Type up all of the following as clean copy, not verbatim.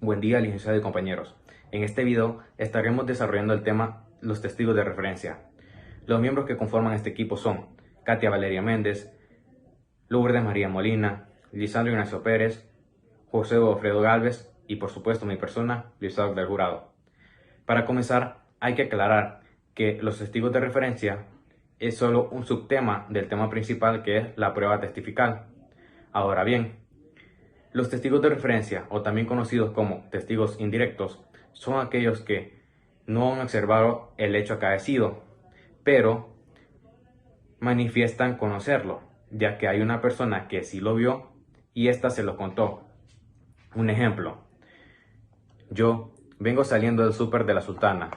Buen día, licenciado y compañeros. En este video estaremos desarrollando el tema los testigos de referencia. Los miembros que conforman este equipo son Katia Valeria Méndez, Lourdes María Molina, Lisandro Ignacio Pérez, José Alfredo Galvez y por supuesto mi persona, Luis del Jurado. Para comenzar, hay que aclarar que los testigos de referencia es solo un subtema del tema principal, que es la prueba testifical. Ahora bien, los testigos de referencia, o también conocidos como testigos indirectos, son aquellos que no han observado el hecho acaecido, pero manifiestan conocerlo, ya que hay una persona que sí lo vio y ésta se lo contó. Un ejemplo: yo vengo saliendo del súper de la Sultana,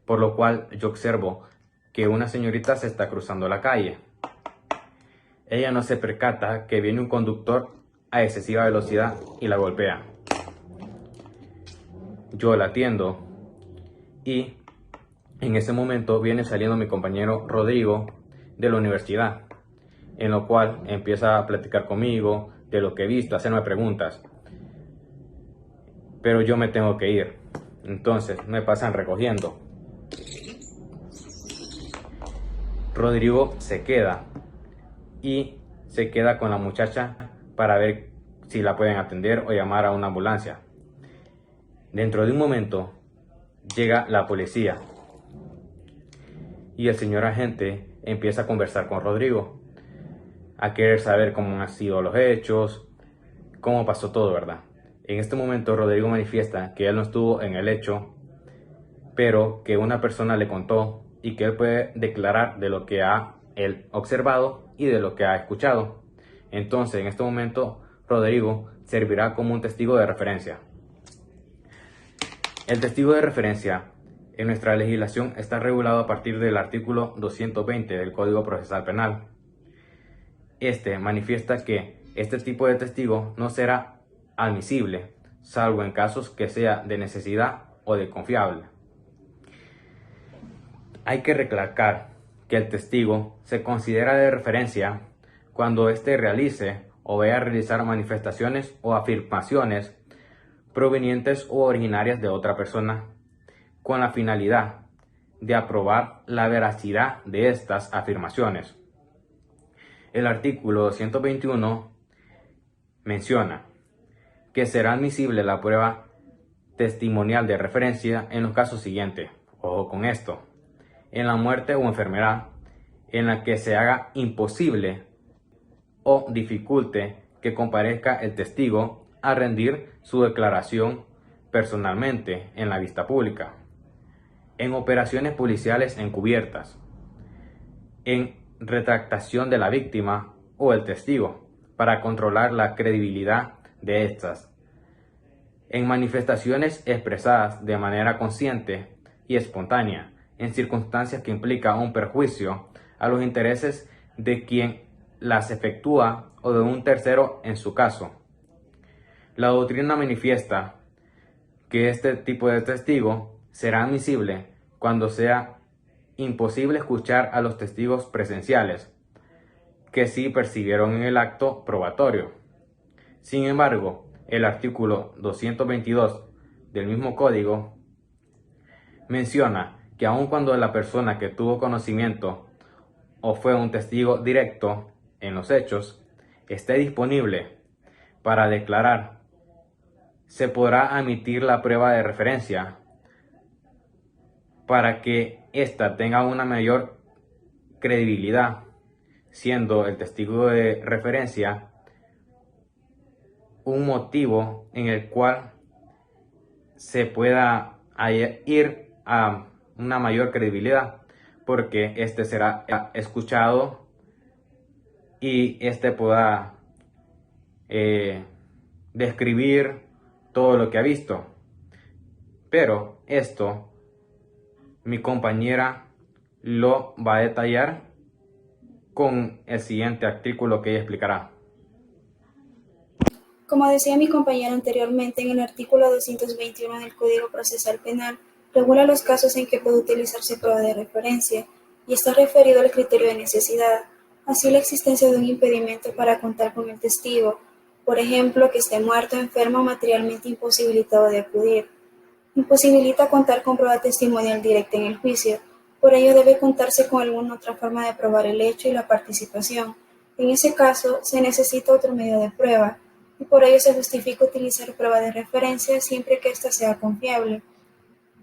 por lo cual yo observo que una señorita se está cruzando la calle. Ella no se percata que viene un conductor a excesiva velocidad y la golpea. Yo la atiendo y en ese momento viene saliendo mi compañero Rodrigo de la universidad, en lo cual empieza a platicar conmigo de lo que he visto, a hacerme preguntas. Pero yo me tengo que ir, entonces me pasan recogiendo. Rodrigo se queda con la muchacha para ver si la pueden atender o llamar a una ambulancia. Dentro de un momento llega la policía y el señor agente empieza a conversar con Rodrigo, a querer saber cómo han sido los hechos, cómo pasó todo, ¿verdad? En este momento Rodrigo manifiesta que él no estuvo en el hecho, pero que una persona le contó y que él puede declarar de lo que ha él observado y de lo que ha escuchado. Entonces, en este momento, Rodrigo servirá como un testigo de referencia. El testigo de referencia en nuestra legislación está regulado a partir del artículo 220 del Código Procesal Penal. Este manifiesta que este tipo de testigo no será admisible, salvo en casos que sea de necesidad o de confiable. Hay que recalcar que el testigo se considera de referencia cuando éste realice o vaya a realizar manifestaciones o afirmaciones provenientes o originarias de otra persona, con la finalidad de aprobar la veracidad de estas afirmaciones. El artículo 221 menciona que será admisible la prueba testimonial de referencia en los casos siguientes. Ojo con esto: en la muerte o enfermedad en la que se haga imposible o dificulte que comparezca el testigo a rendir su declaración personalmente en la vista pública, en operaciones policiales encubiertas, en retractación de la víctima o el testigo para controlar la credibilidad de estas, en manifestaciones expresadas de manera consciente y espontánea, en circunstancias que implican un perjuicio a los intereses de quien las efectúa o de un tercero en su caso. La doctrina manifiesta que este tipo de testigo será admisible cuando sea imposible escuchar a los testigos presenciales, que sí percibieron en el acto probatorio. Sin embargo, el artículo 222 del mismo código menciona que aun cuando la persona que tuvo conocimiento o fue un testigo directo en los hechos esté disponible para declarar, se podrá admitir la prueba de referencia para que ésta tenga una mayor credibilidad, siendo el testigo de referencia un motivo en el cual se pueda ir a una mayor credibilidad, porque este será escuchado y este pueda describir todo lo que ha visto. Pero esto mi compañera lo va a detallar con el siguiente artículo que ella explicará. Como decía mi compañero anteriormente, en el artículo 221 del Código Procesal Penal regula los casos en que puede utilizarse prueba de referencia y está referido al criterio de necesidad, así la existencia de un impedimento para contar con el testigo Por ejemplo, que esté muerto, enfermo o materialmente imposibilitado de acudir. Imposibilita contar con prueba testimonial directa en el juicio. Por ello debe contarse con alguna otra forma de probar el hecho y la participación. En ese caso, se necesita otro medio de prueba, y por ello se justifica utilizar prueba de referencia siempre que ésta sea confiable.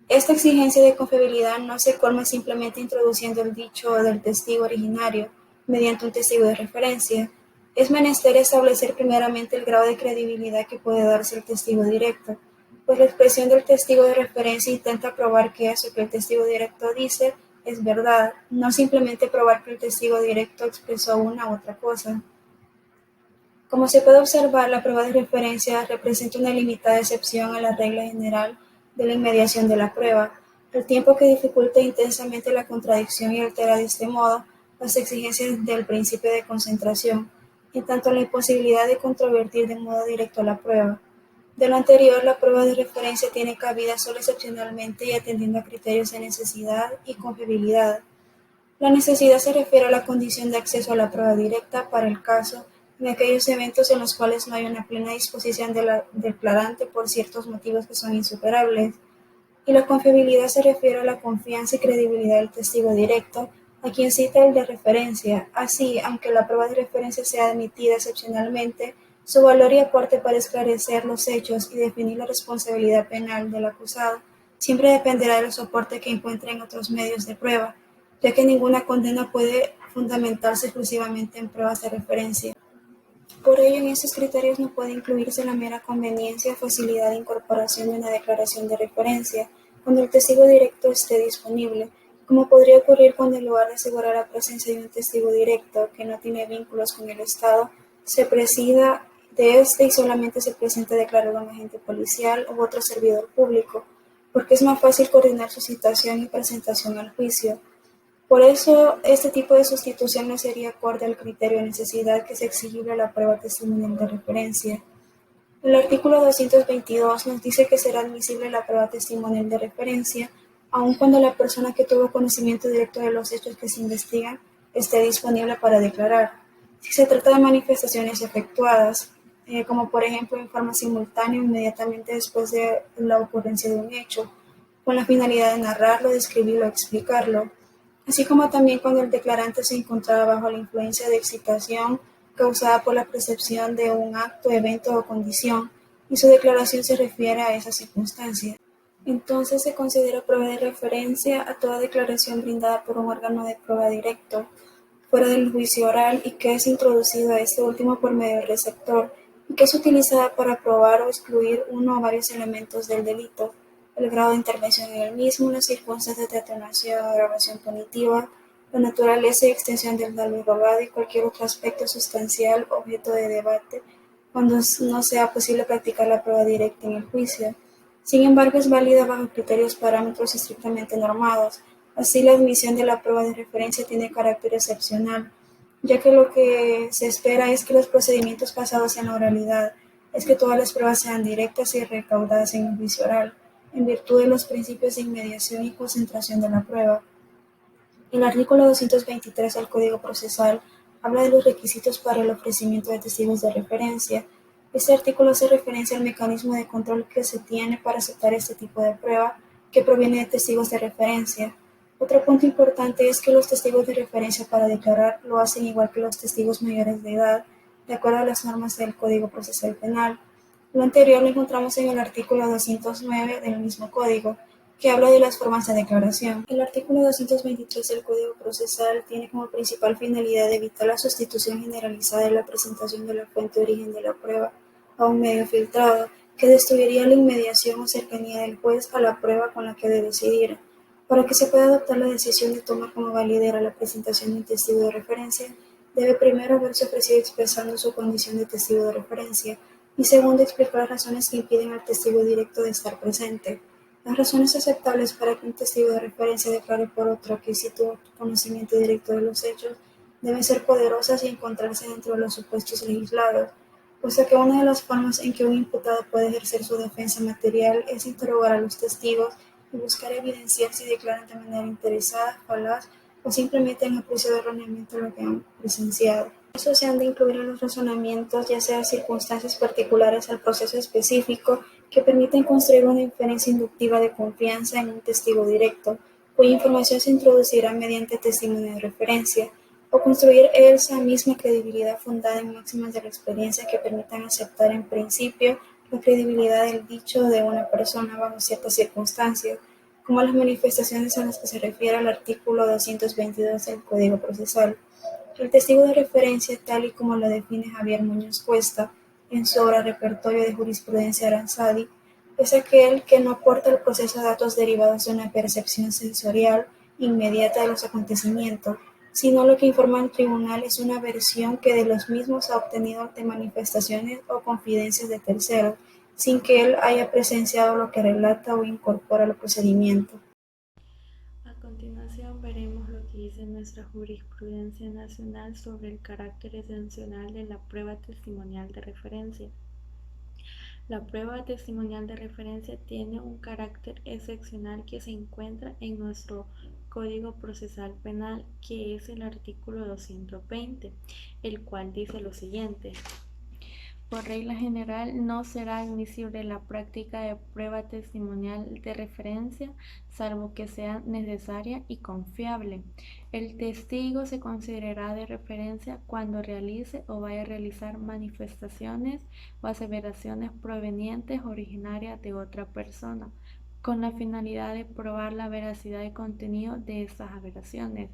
Esta exigencia de confiabilidad no se colma simplemente introduciendo el dicho del testigo originario mediante un testigo de referencia. Es menester establecer primeramente el grado de credibilidad que puede darse al testigo directo, pues la expresión del testigo de referencia intenta probar que eso que el testigo directo dice es verdad, no simplemente probar que el testigo directo expresó una u otra cosa. Como se puede observar, la prueba de referencia representa una limitada excepción a la regla general de la inmediación de la prueba, al tiempo que dificulta intensamente la contradicción y altera de este modo las exigencias del principio de concentración, en tanto la imposibilidad de controvertir de modo directo la prueba. De lo anterior, la prueba de referencia tiene cabida solo excepcionalmente y atendiendo a criterios de necesidad y confiabilidad. La necesidad se refiere a la condición de acceso a la prueba directa para el caso en aquellos eventos en los cuales no hay una plena disposición del declarante por ciertos motivos que son insuperables, y la confiabilidad se refiere a la confianza y credibilidad del testigo directo, a quien cita el de referencia. Así, aunque la prueba de referencia sea admitida excepcionalmente, su valor y aporte para esclarecer los hechos y definir la responsabilidad penal del acusado siempre dependerá del soporte que encuentre en otros medios de prueba, ya que ninguna condena puede fundamentarse exclusivamente en pruebas de referencia. Por ello, en estos criterios no puede incluirse la mera conveniencia o facilidad de incorporación de una declaración de referencia cuando el testigo directo esté disponible, como podría ocurrir cuando en lugar de asegurar la presencia de un testigo directo que no tiene vínculos con el Estado, se prescinde de este y solamente se presenta declarado un agente policial u otro servidor público, porque es más fácil coordinar su citación y presentación al juicio. Por eso, este tipo de sustitución no sería acorde al criterio de necesidad que es exigible a la prueba testimonial de referencia. El artículo 222 nos dice que será admisible la prueba testimonial de referencia, aun cuando la persona que tuvo conocimiento directo de los hechos que se investigan esté disponible para declarar. Si se trata de manifestaciones efectuadas, como por ejemplo en forma simultánea inmediatamente después de la ocurrencia de un hecho, con la finalidad de narrarlo, describirlo o explicarlo, así como también cuando el declarante se encontraba bajo la influencia de excitación causada por la percepción de un acto, evento o condición, y su declaración se refiere a esa circunstancia. Entonces se considera prueba de referencia a toda declaración brindada por un órgano de prueba directo, fuera del juicio oral y que es introducido a este último por medio del receptor y que es utilizada para probar o excluir uno o varios elementos del delito, el grado de intervención en el mismo, las circunstancias de atenuación o agravación punitiva, la naturaleza y extensión del daño robado y cualquier otro aspecto sustancial objeto de debate cuando no sea posible practicar la prueba directa en el juicio. Sin embargo, es válida bajo criterios parámetros estrictamente normados. Así, la admisión de la prueba de referencia tiene carácter excepcional, ya que lo que se espera es que los procedimientos basados en la oralidad, es que todas las pruebas sean directas y recaudadas en el juicio oral, en virtud de los principios de inmediación y concentración de la prueba. El artículo 223 del Código Procesal habla de los requisitos para el ofrecimiento de testigos de referencia. Este artículo hace referencia al mecanismo de control que se tiene para aceptar este tipo de prueba que proviene de testigos de referencia. Otro punto importante es que los testigos de referencia para declarar lo hacen igual que los testigos mayores de edad, de acuerdo a las normas del Código Procesal Penal. Lo anterior lo encontramos en el artículo 209 del mismo código, que habla de las formas de declaración. El artículo 223 del Código Procesal tiene como principal finalidad evitar la sustitución generalizada de la presentación de la fuente de origen de la prueba a un medio filtrado, que destruiría la inmediación o cercanía del juez a la prueba con la que debe decidir. Para que se pueda adoptar la decisión de tomar como validera la presentación de un testigo de referencia, debe primero haberse ofrecido expresando su condición de testigo de referencia, y segundo, explicar las razones que impiden al testigo directo de estar presente. Las razones aceptables para que un testigo de referencia declare por otro que sí tuvo conocimiento directo de los hechos deben ser poderosas y encontrarse dentro de los supuestos legislados, puesto que una de las formas en que un imputado puede ejercer su defensa material es interrogar a los testigos y buscar evidenciar si declaran de manera interesada, falaz o simplemente en aprecio erróneamente lo que han presenciado. Eso se han de incluir en los razonamientos, ya sea circunstancias particulares al proceso específico, que permiten construir una inferencia inductiva de confianza en un testigo directo, cuya información se introducirá mediante testimonio de referencia, o construir esa misma credibilidad fundada en máximas de la experiencia que permitan aceptar en principio la credibilidad del dicho de una persona bajo ciertas circunstancias, como las manifestaciones a las que se refiere el artículo 222 del Código Procesal. El testigo de referencia, tal y como lo define Javier Muñoz Cuesta en su obra Repertorio de Jurisprudencia Aranzadi, es aquel que no aporta al proceso datos derivados de una percepción sensorial inmediata de los acontecimientos, sino lo que informa al tribunal es una versión que de los mismos ha obtenido de manifestaciones o confidencias de terceros, sin que él haya presenciado lo que relata o incorpora al procedimiento. A continuación veremos lo que dice nuestra jurisprudencia nacional sobre el carácter excepcional de la prueba testimonial de referencia. La prueba testimonial de referencia tiene un carácter excepcional que se encuentra en nuestro Código Procesal Penal, que es el artículo 220, el cual dice lo siguiente: por regla general, no será admisible la práctica de prueba testimonial de referencia, salvo que sea necesaria y confiable. El testigo se considerará de referencia cuando realice o vaya a realizar manifestaciones o aseveraciones provenientes originarias de otra persona, con la finalidad de probar la veracidad y contenido de estas aseveraciones.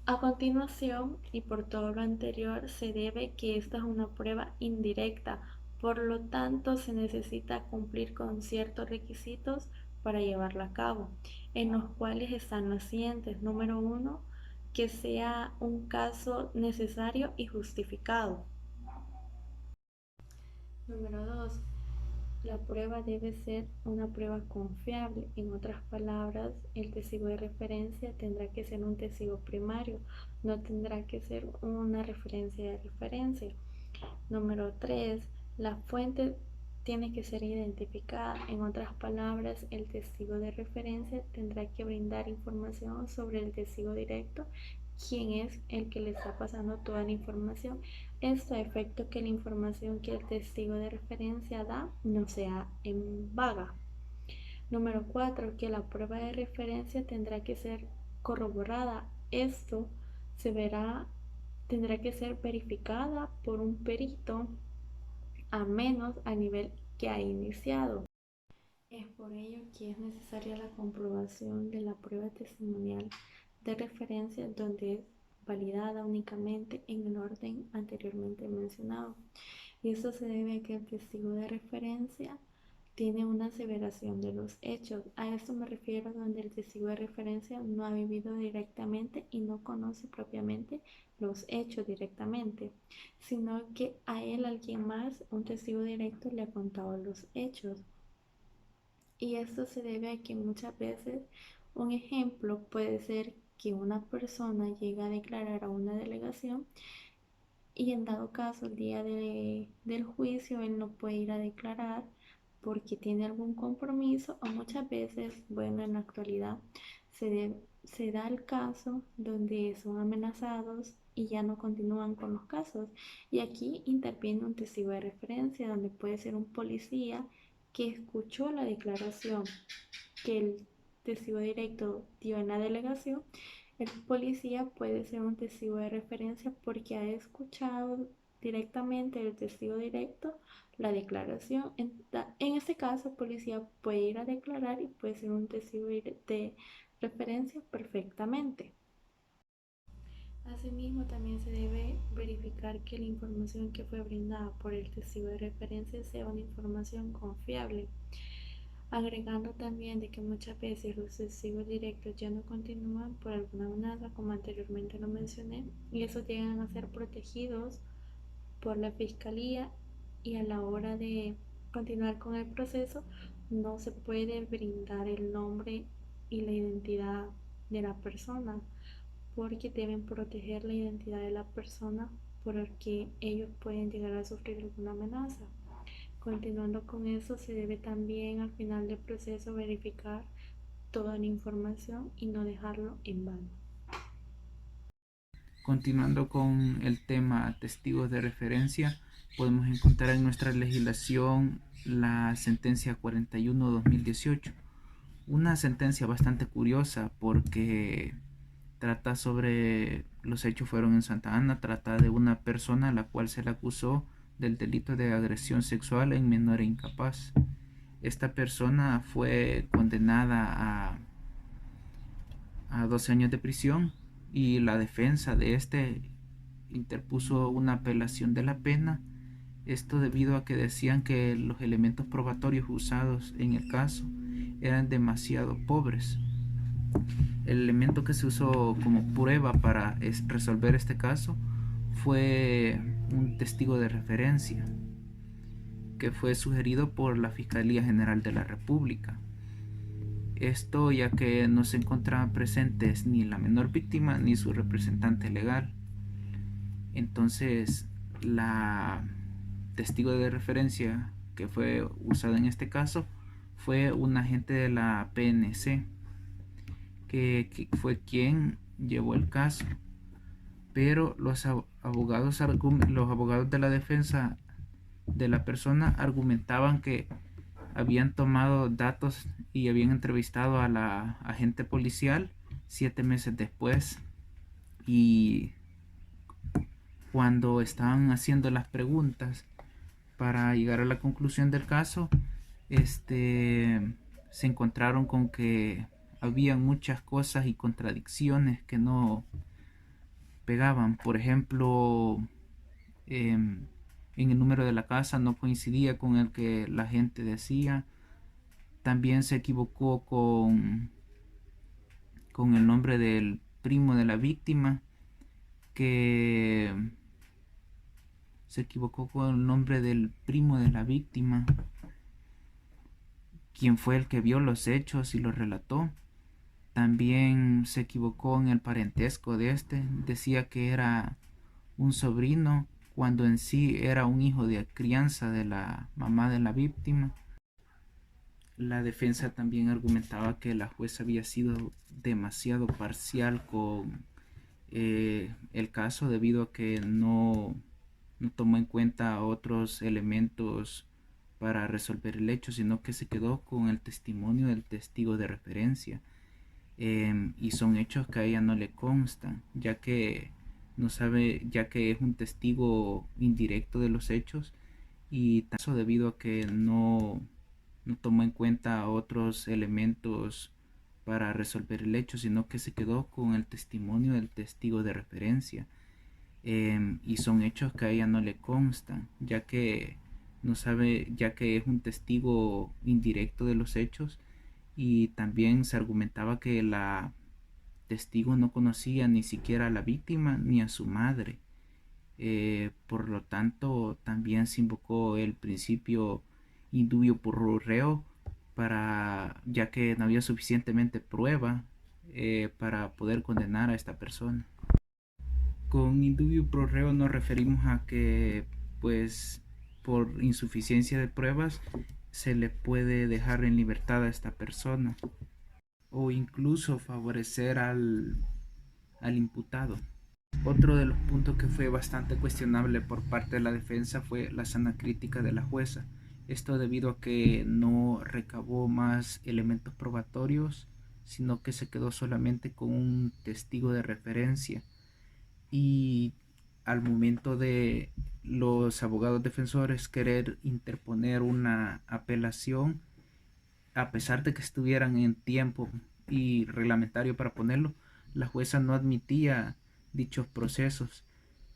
A continuación, y por todo lo anterior, se debe que esta es una prueba indirecta, por lo tanto se necesita cumplir con ciertos requisitos para llevarla a cabo, en los cuales están los siguientes. Número 1, que sea un caso necesario y justificado. Número 2, la prueba debe ser una prueba confiable. En otras palabras, el testigo de referencia tendrá que ser un testigo primario, no tendrá que ser una referencia de referencia. Número 3, la fuente tiene que ser identificada. En otras palabras, el testigo de referencia tendrá que brindar información sobre el testigo directo, quien es el que le está pasando toda la información. Esto a efecto que la información que el testigo de referencia da no sea en vaga. Número 4, que la prueba de referencia tendrá que ser corroborada. Esto tendrá que ser verificada por un perito, a menos a nivel que ha iniciado. Es por ello que es necesaria la comprobación de la prueba testimonial de referencia, donde es validada únicamente en el orden anteriormente mencionado. Y esto se debe a que el testigo de referencia tiene una aseveración de los hechos. A esto me refiero donde el testigo de referencia no ha vivido directamente y no conoce propiamente los hechos directamente, sino que a él alguien más, un testigo directo, le ha contado los hechos. Y esto se debe a que muchas veces un ejemplo puede ser que una persona llega a declarar a una delegación y en dado caso el día del juicio él no puede ir a declarar porque tiene algún compromiso, o muchas veces, bueno, en la actualidad se da el caso donde son amenazados y ya no continúan con los casos. Y aquí interviene un testigo de referencia, donde puede ser un policía que escuchó la declaración que el testigo directo dio en la delegación. El policía puede ser un testigo de referencia porque ha escuchado directamente del testigo directo la declaración. En este caso, el policía puede ir a declarar y puede ser un testigo de referencia perfectamente. Asimismo, también se debe verificar que la información que fue brindada por el testigo de referencia sea una información confiable, agregando también de que muchas veces los testigos directos ya no continúan por alguna amenaza, como anteriormente lo mencioné, y esos llegan a ser protegidos por la fiscalía, y a la hora de continuar con el proceso no se puede brindar el nombre y la identidad de la persona, porque deben proteger la identidad de la persona porque ellos pueden llegar a sufrir alguna amenaza. Continuando con eso, se debe también al final del proceso verificar toda la información y no dejarlo en vano. Continuando con el tema testigos de referencia, podemos encontrar en nuestra legislación la sentencia 41/2018, una sentencia bastante curiosa porque trata sobre los hechos fueron en Santa Ana, trata de una persona a la cual se le acusó del delito de agresión sexual en menor e incapaz. Esta persona fue condenada a 12 años de prisión y la defensa de este interpuso una apelación de la pena. Esto debido a que decían que los elementos probatorios usados en el caso eran demasiado pobres. El elemento que se usó como prueba para resolver este caso fue un testigo de referencia que fue sugerido por la Fiscalía General de la República. Esto ya que no se encontraban presentes ni la menor víctima ni su representante legal. Entonces, la testigo de referencia que fue usada en este caso fue un agente de la PNC, que fue quien llevó el caso. Pero los abogados de la defensa de la persona argumentaban que habían tomado datos y habían entrevistado a la agente policial 7 meses después, y cuando estaban haciendo las preguntas para llegar a la conclusión del caso, se encontraron con que había muchas cosas y contradicciones que no pegaban. Por ejemplo, en el número de la casa no coincidía con el que la gente decía. También se equivocó con el nombre del primo de la víctima, que se equivocó con el nombre del primo de la víctima, quien fue el que vio los hechos y los relató. También se equivocó en el parentesco de decía que era un sobrino cuando en sí era un hijo de crianza de la mamá de la víctima. La defensa también argumentaba que la jueza había sido demasiado parcial con el caso debido a que no tomó en cuenta otros elementos para resolver el hecho, sino que se quedó con el testimonio del testigo de referencia. Y son hechos que a ella no le constan, ya que no sabe, ya que es un testigo indirecto de los hechos, y eso debido a que no tomó en cuenta otros elementos para resolver el hecho, sino que se quedó con el testimonio del testigo de referencia. Y son hechos que a ella no le constan, ya que no sabe, ya que es un testigo indirecto de los hechos, y también se argumentaba que la testigo no conocía ni siquiera a la víctima ni a su madre. Por lo tanto, también se invocó el principio indubio pro reo, ya que no había suficientemente prueba para poder condenar a esta persona. Con indubio pro reo nos referimos a que, pues, por insuficiencia de pruebas se le puede dejar en libertad a esta persona o incluso favorecer al imputado. Otro de los puntos que fue bastante cuestionable por parte de la defensa fue la sana crítica de la jueza. Esto debido a que no recabó más elementos probatorios, sino que se quedó solamente con un testigo de referencia. Y al momento de los abogados defensores querer interponer una apelación, a pesar de que estuvieran en tiempo y reglamentario para ponerlo, la jueza no admitía dichos procesos.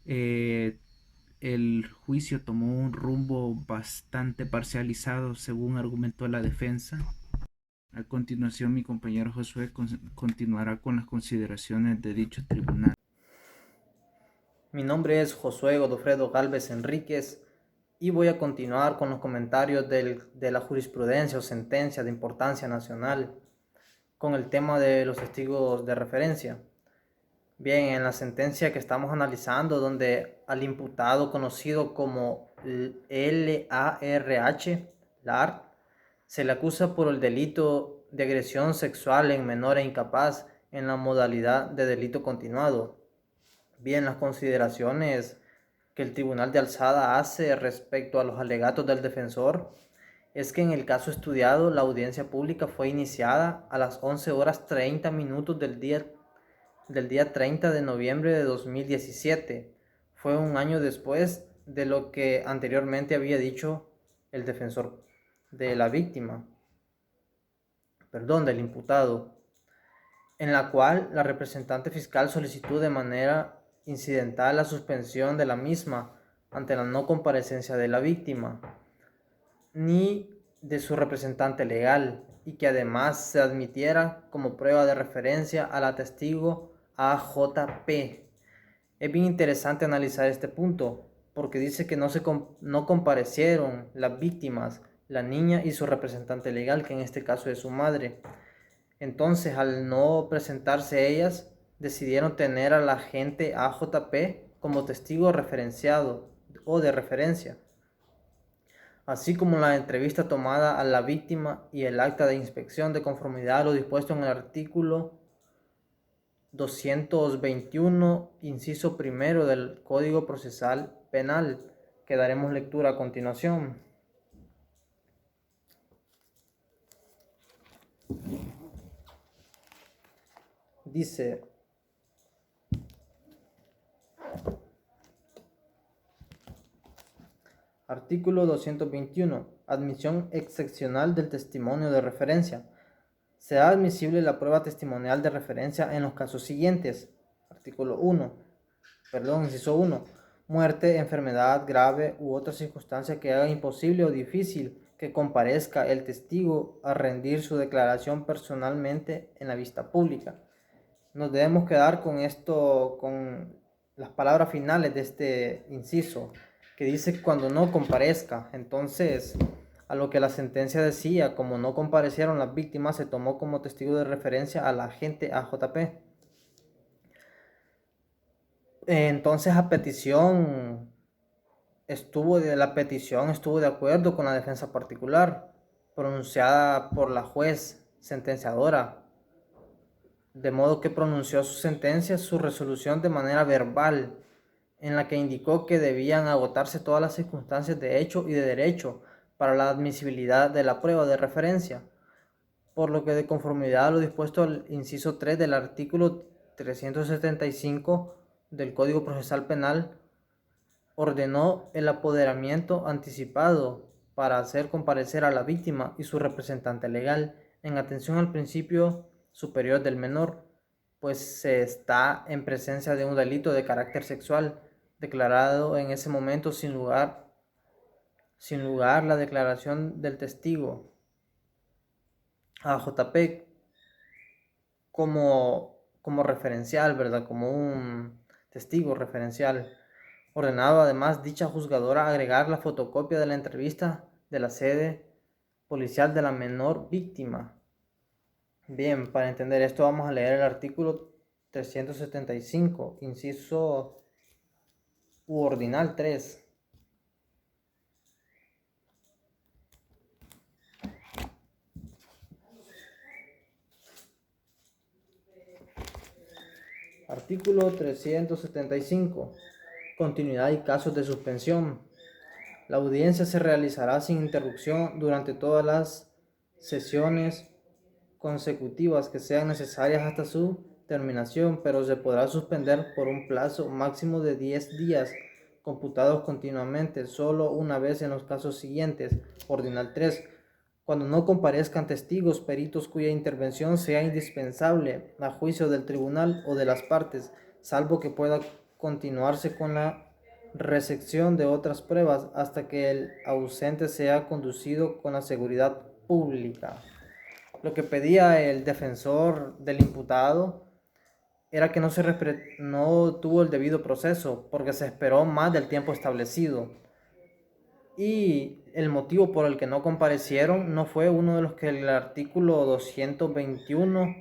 El juicio tomó un rumbo bastante parcializado, según argumentó la defensa. A continuación, mi compañero Josué continuará con las consideraciones de dicho tribunal. Mi nombre es Josué Godofredo Gálvez Enríquez y voy a continuar con los comentarios de la jurisprudencia o sentencia de importancia nacional con el tema de los testigos de referencia. Bien, en la sentencia que estamos analizando, donde al imputado conocido como LARH, se le acusa por el delito de agresión sexual en menor e incapaz en la modalidad de delito continuado. Bien, las consideraciones que el Tribunal de Alzada hace respecto a los alegatos del defensor es que en el caso estudiado la audiencia pública fue iniciada a las 11:30 del día 30 de noviembre de 2017. Fue un año después de lo que anteriormente había dicho el defensor de la víctima, del imputado, en la cual la representante fiscal solicitó de manera incidental la suspensión de la misma ante la no comparecencia de la víctima ni de su representante legal, y que además se admitiera como prueba de referencia a la testigo AJP. Es bien interesante analizar este punto, porque dice que no comparecieron las víctimas, la niña y su representante legal, que en este caso es su madre. Entonces, al no presentarse ellas, decidieron tener a la agente AJP como testigo referenciado o de referencia, así como la entrevista tomada a la víctima y el acta de inspección de conformidad a lo dispuesto en el artículo 221, inciso primero del Código Procesal Penal, que daremos lectura a continuación. Dice: artículo 221. Admisión excepcional del testimonio de referencia. Será admisible la prueba testimonial de referencia en los casos siguientes. Inciso 1. Muerte, enfermedad grave u otra circunstancia que haga imposible o difícil que comparezca el testigo a rendir su declaración personalmente en la vista pública. Nos debemos quedar con esto, con las palabras finales de este inciso, que dice cuando no comparezca. Entonces, a lo que la sentencia decía, como no comparecieron las víctimas, se tomó como testigo de referencia a la agente AJP. Entonces, la petición estuvo de acuerdo con la defensa particular pronunciada por la juez sentenciadora, de modo que pronunció su resolución de manera verbal, en la que indicó que debían agotarse todas las circunstancias de hecho y de derecho para la admisibilidad de la prueba de referencia, por lo que de conformidad a lo dispuesto al inciso 3 del artículo 375 del Código Procesal Penal, ordenó el apoderamiento anticipado para hacer comparecer a la víctima y su representante legal en atención al principio superior del menor, pues se está en presencia de un delito de carácter sexual declarado en ese momento sin lugar la declaración del testigo AJP como referencial, ¿verdad? Como un testigo referencial. Ordenado además dicha juzgadora agregar la fotocopia de la entrevista de la sede policial de la menor víctima. Bien, para entender esto vamos a leer el artículo 375, inciso ordinal 3. Artículo 375. Continuidad y casos de suspensión. La audiencia se realizará sin interrupción durante todas las sesiones consecutivas que sean necesarias hasta su terminación, pero se podrá suspender por un plazo máximo de 10 días, computados continuamente, solo una vez en los casos siguientes. Ordinal 3. Cuando no comparezcan testigos, peritos cuya intervención sea indispensable a juicio del tribunal o de las partes, salvo que pueda continuarse con la recepción de otras pruebas hasta que el ausente sea conducido con la seguridad pública. Lo que pedía el defensor del imputado era que no tuvo el debido proceso porque se esperó más del tiempo establecido. Y el motivo por el que no comparecieron no fue uno de los que el artículo 221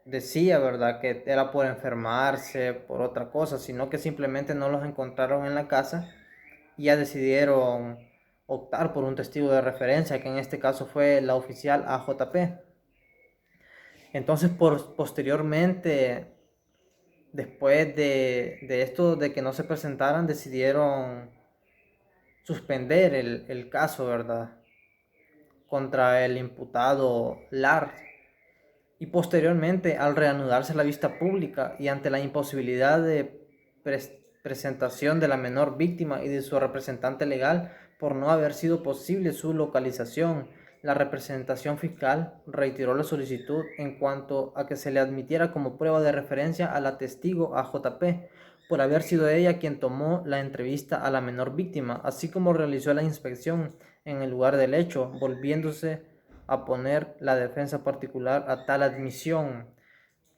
decía, ¿verdad? Que era por enfermarse, por otra cosa, sino que simplemente no los encontraron en la casa y ya decidieron optar por un testigo de referencia, que en este caso fue la oficial AJP. Entonces, posteriormente después de esto, de que no se presentaran, decidieron suspender el caso, ¿verdad?, contra el imputado Lard. Y posteriormente, al reanudarse la vista pública y ante la imposibilidad de presentación de la menor víctima y de su representante legal por no haber sido posible su localización, la representación fiscal reiteró la solicitud en cuanto a que se le admitiera como prueba de referencia a la testigo AJP, por haber sido ella quien tomó la entrevista a la menor víctima, así como realizó la inspección en el lugar del hecho, volviéndose a poner la defensa particular a tal admisión.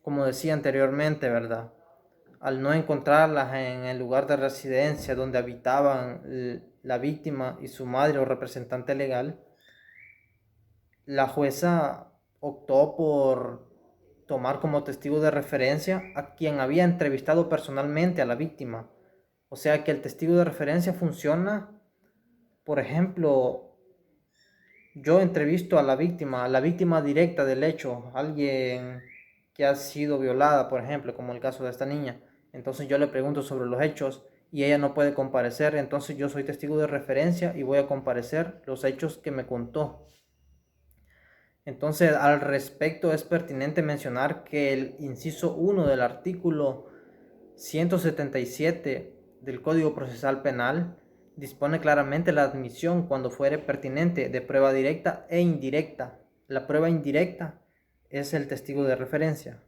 Como decía anteriormente, ¿verdad?, al no encontrarlas en el lugar de residencia donde habitaban la víctima y su madre o representante legal, la jueza optó por tomar como testigo de referencia a quien había entrevistado personalmente a la víctima. O sea que el testigo de referencia funciona, por ejemplo, yo entrevisto a la víctima directa del hecho, alguien que ha sido violada, por ejemplo, como el caso de esta niña. Entonces yo le pregunto sobre los hechos y ella no puede comparecer, entonces yo soy testigo de referencia y voy a comparecer los hechos que me contó. Entonces, al respecto es pertinente mencionar que el inciso 1 del artículo 177 del Código Procesal Penal dispone claramente la admisión, cuando fuere pertinente, de prueba directa e indirecta. La prueba indirecta es el testigo de referencia,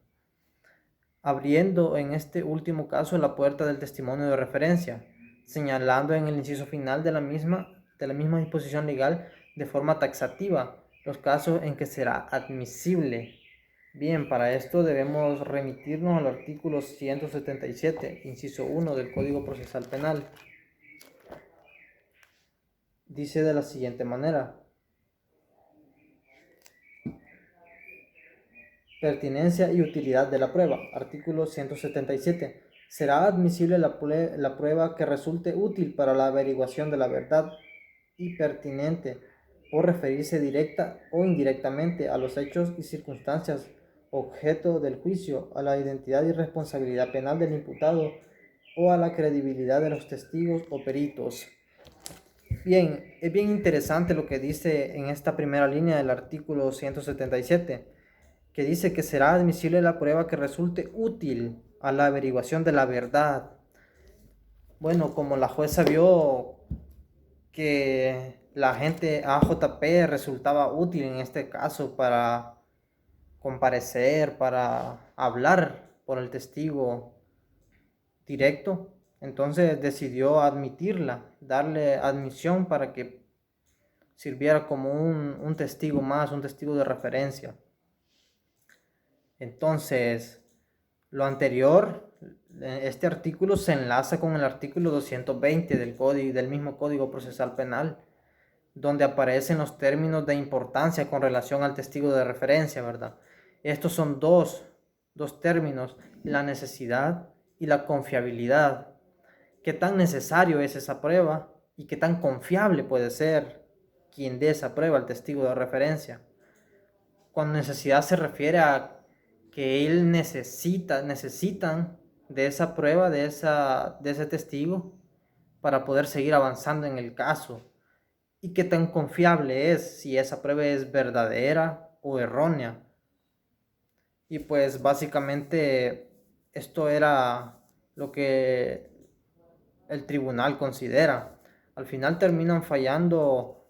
abriendo en este último caso la puerta del testimonio de referencia, señalando en el inciso final de la misma disposición legal de forma taxativa los casos en que será admisible. Bien, para esto debemos remitirnos al artículo 177, inciso 1 del Código Procesal Penal. Dice de la siguiente manera: pertinencia y utilidad de la prueba. Artículo 177. Será admisible la prueba que resulte útil para la averiguación de la verdad y pertinente por referirse directa o indirectamente a los hechos y circunstancias objeto del juicio, a la identidad y responsabilidad penal del imputado o a la credibilidad de los testigos o peritos. Bien, es bien interesante lo que dice en esta primera línea del artículo 177, que dice que será admisible la prueba que resulte útil a la averiguación de la verdad. Bueno, como la jueza vio que la agente AJP resultaba útil en este caso para comparecer, para hablar por el testigo directo, entonces decidió admitirla, darle admisión para que sirviera como un testigo más, un testigo de referencia. Entonces, lo anterior, este artículo se enlaza con el artículo 220 del mismo Código Procesal Penal, donde aparecen los términos de importancia con relación al testigo de referencia, ¿verdad? Estos son dos términos: la necesidad y la confiabilidad. ¿Qué tan necesario es esa prueba y qué tan confiable puede ser quien dé esa prueba, el testigo de referencia? Con necesidad se refiere a que él necesitan de esa prueba, de ese testigo, para poder seguir avanzando en el caso. Y qué tan confiable es, si esa prueba es verdadera o errónea. Y pues básicamente esto era lo que el tribunal considera. Al final terminan fallando,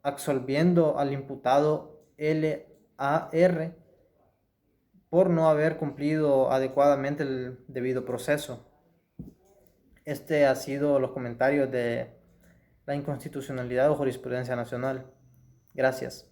absolviendo al imputado LAR por no haber cumplido adecuadamente el debido proceso. Este ha sido los comentarios de la inconstitucionalidad o jurisprudencia nacional. Gracias.